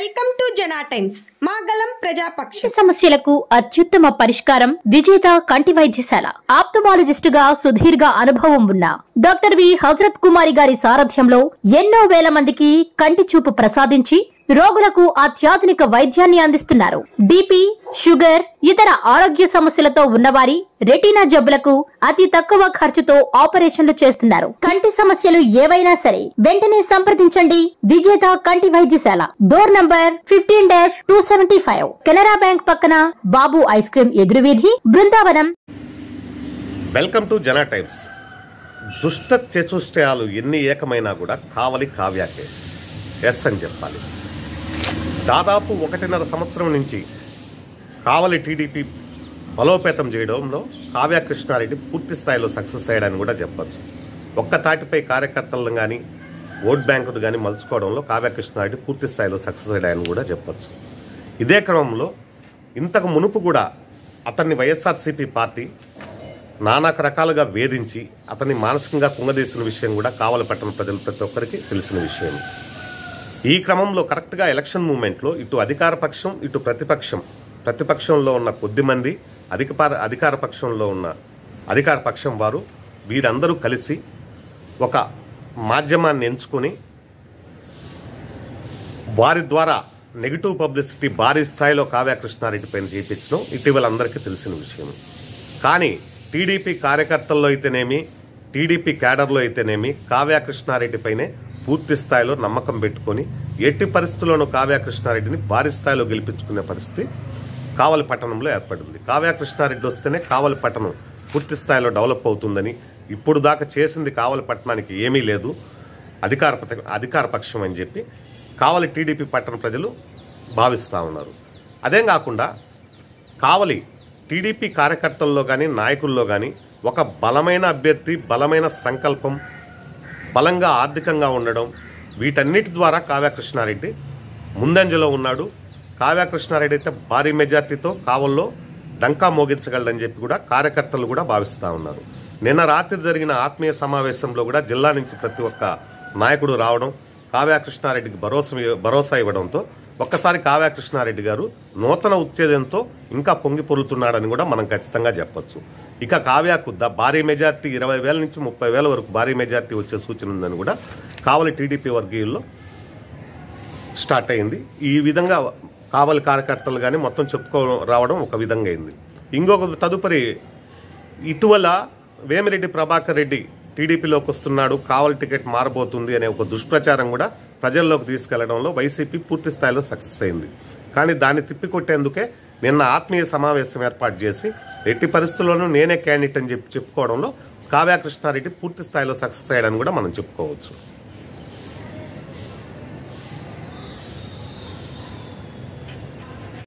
Welcome to Jana times. మాగలం ప్రజాపక్ష సమస్యలకు అత్యుత్తమ పరిష్కారం విజేత కంటి వైద్యశాల. ఆప్థమాలజిస్టుగా సుదీర్ఘ అనుభవం ఉన్న డాక్టర్ వి హజరత్ కుమారి గారి సారథ్యంలో ఎన్నో వేల మందికి కంటి చూపు ప్రసాదించి రోగులకు అత్యాధునిక వైద్యాన్ని అందిస్తున్నారు. బీపీ, షుగర్, ఇతర ఆరోగ్య సమస్యలతో ఉన్నవారి రెటీనా జబ్బులకు అతి తక్కువ ఖర్చుతో ఆపరేషన్లు చేస్తున్నారు. కంటి సమస్యలు ఏవైనా సరే వెంటనే సంప్రదించండి విజేత కంటి వైద్యశాల. డోర్ నంబర్ 15-275, కెనరా బ్యాంక్ పక్కన, బాబు ఐస్ క్రీమ్ ఎదురువీధి, Brindavanam. Welcome to Jana times. దుష్ట చతుష్టయాలు ఎన్ని ఏకమైనా కూడా కావలి కావ్యాకే ఎస్ అని చెప్పాలి. దాదాపు 1.5 సంవత్సరం నుంచి కావలి టీడీపీ బలోపేతం చేయడంలో కావ్య కృష్ణారెడ్డి పూర్తి స్థాయిలో సక్సెస్ అయ్యాడని కూడా చెప్పచ్చు. ఒక్క తాటిపై కార్యకర్తలను కానీ ఓట్ బ్యాంకును కానీ మలుచుకోవడంలో కావ్య కృష్ణారెడ్డి పూర్తి స్థాయిలో సక్సెస్ అయ్యాడని కూడా చెప్పచ్చు. ఇదే క్రమంలో ఇంతకు మునుపు కూడా అతన్ని వైఎస్ఆర్సీపీ పార్టీ నానా రకాలుగా వేధించి అతన్ని మానసికంగా కుంగదీసిన విషయం కూడా కావలి పట్టణ ప్రజలు ప్రతి ఒక్కరికి తెలిసిన విషయం. ఈ క్రమంలో కరెక్ట్గా ఎలక్షన్ మూమెంట్లో ఇటు అధికార పక్షం ఇటు ప్రతిపక్షంలో ఉన్న కొద్ది మంది అధికార పక్షం వారు వీరందరూ కలిసి ఒక మాధ్యమాన్ని ఎంచుకొని వారి ద్వారా నెగిటివ్ పబ్లిసిటీ భారీ స్థాయిలో కావ్య కృష్ణారెడ్డి పైన చేయించడం ఇటీవల అందరికీ తెలిసిన విషయం. కానీ టీడీపీ కార్యకర్తల్లో అయితేనేమి టీడీపీ క్యాడర్లో అయితేనేమి కావ్య కృష్ణారెడ్డి పైనే పూర్తి స్థాయిలో నమ్మకం పెట్టుకొని ఎట్టి పరిస్థితుల్లోనూ కావ్య కృష్ణారెడ్డిని భారీ స్థాయిలో గెలిపించుకునే పరిస్థితి కావలి పట్టణంలో ఏర్పడింది. కావ్య కృష్ణారెడ్డి వస్తేనే కావలి పట్టణం పూర్తి స్థాయిలో డెవలప్ అవుతుందని, ఇప్పుడు దాకా చేసింది కావలి పట్టణానికి ఏమీ లేదు అధికార పక్షం అని చెప్పి కావలి టీడీపీ పట్టణ ప్రజలు భావిస్తూ ఉన్నారు. అదేం కాకుండా కావలి టీడీపీ కార్యకర్తల్లో కానీ నాయకుల్లో కానీ ఒక బలమైన అభ్యర్థి, బలమైన సంకల్పం, బలంగా ఆర్థికంగా ఉండడం, వీటన్నిటి ద్వారా కావ్య కృష్ణారెడ్డి ముందంజలో ఉన్నాడు. కావ్య కృష్ణారెడ్డి అయితే భారీ మెజార్టీతో కావల్లో డంకా మోగించగలడని చెప్పి కూడా కార్యకర్తలు కూడా భావిస్తూ ఉన్నారు. నిన్న రాత్రి జరిగిన ఆత్మీయ సమావేశంలో కూడా జిల్లా నుంచి ప్రతి ఒక్క నాయకుడు రావడం, కావ్య కృష్ణారెడ్డికి భరోసా ఇవ్వడంతో ఒక్కసారి కావ్య కృష్ణారెడ్డి గారు నూతన ఉత్తేజంతో ఇంకా పొంగి పొరులుతున్నాడని కూడా మనం ఖచ్చితంగా చెప్పొచ్చు. ఇక కావ్యకు భారీ మెజార్టీ 20,000 నుంచి 30,000 వరకు భారీ మెజార్టీ వచ్చే సూచన ఉందని కూడా కావలి టీడీపీ వర్గీయుల్లో స్టార్ట్ అయింది. ఈ విధంగా కావలి కార్యకర్తలు కానీ మొత్తం రావడం ఒక విధంగా అయింది. ఇంకొక తదుపరి ఇటీవల వేమిరెడ్డి ప్రభాకర్ రెడ్డి టీడీపీలోకి వస్తున్నాడు, కావలి టికెట్ మారబోతుంది అనే ఒక దుష్ప్రచారం కూడా ప్రజల్లోకి తీసుకెళ్లడంలో వైసీపీ పూర్తి స్థాయిలో సక్సెస్ అయింది. కానీ దాన్ని తిప్పికొట్టేందుకే నిన్న ఆత్మీయ సమావేశం ఏర్పాటు చేసి ఎట్టి పరిస్థితుల్లోనూ నేనే క్యాండిడేట్ అని చెప్పుకోవడంలో కావ్య కృష్ణారెడ్డి పూర్తి స్థాయిలో సక్సెస్ అయ్యాడని కూడా మనం చెప్పుకోవచ్చు.